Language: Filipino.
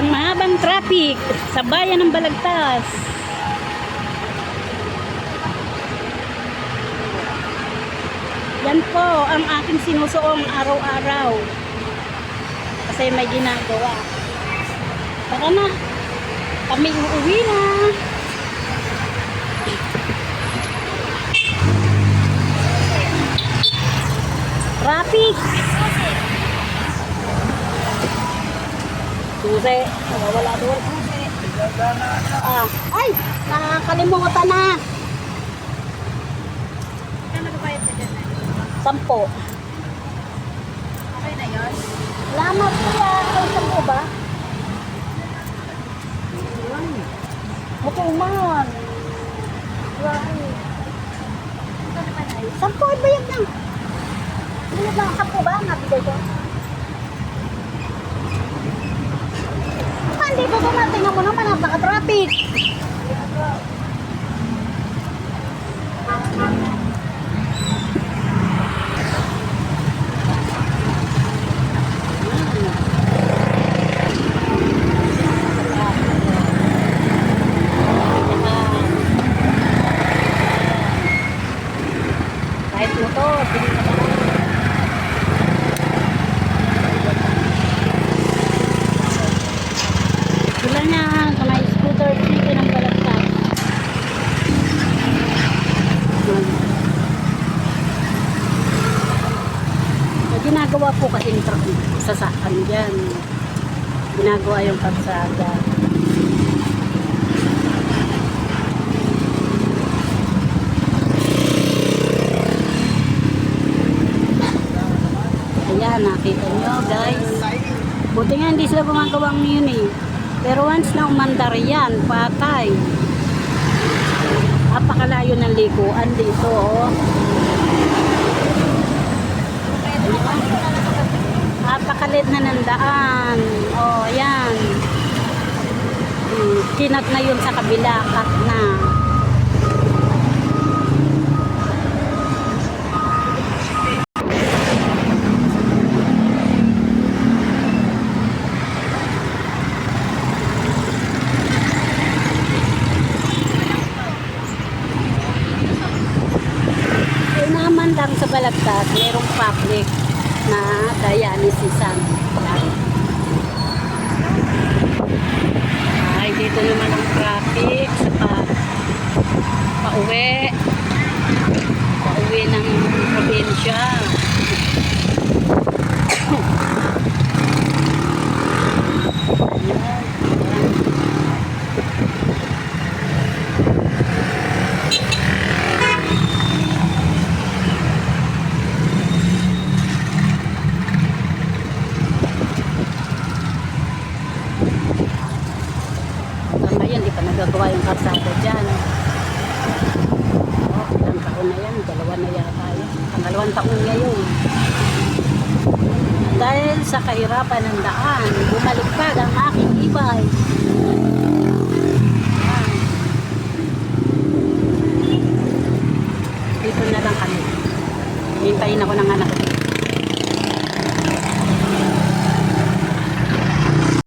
ang mahabang traffic sa bayan ng Balagtas. Yan po ang aking sinusuong araw-araw. Kasi may ginagawa. Tara na. Kami uuwi na. Traffic. Susi. Wala doon. Ay! Nakakalimutan na. Kaya nagbayad ka dyan na? 10. Okay na yun? Salamat kuya. Ay, 10 ba? Matuman. Ito naman ay 10 ay bayad lang. Ano ba? 10 ba? Nabigay ko. Dito na, tingnan mo naman, napaka-traffic. Kahit motor, sila niya sa may scooter city ng Balagtas. Ginagawa po kasi yung truck sasakan dyan. Ginagawa yung kalsada. Ayan, nakita nyo guys. Buti nga hindi sila gumagawang yun eh. Pero once na umandar yan, patay. Napakalayo ng likuan dito, oh. Napakalit na ng daan. Oh, yan. Kinat na yun sa kabila, cut na. Lang sa Balagtas, mayroong public na dialysisan. Ay, dito naman ang traffic sa pauwi ng probinsya. Nagagawa yung kalsada dyan. Ilang taon na yan, 2 na yata yan. Pangalawang taon ngayon. Dahil sa kahirapan ng daan, bumaligtad ang aking ibay. Dito na lang kami. Hintayin ako ng anak ko.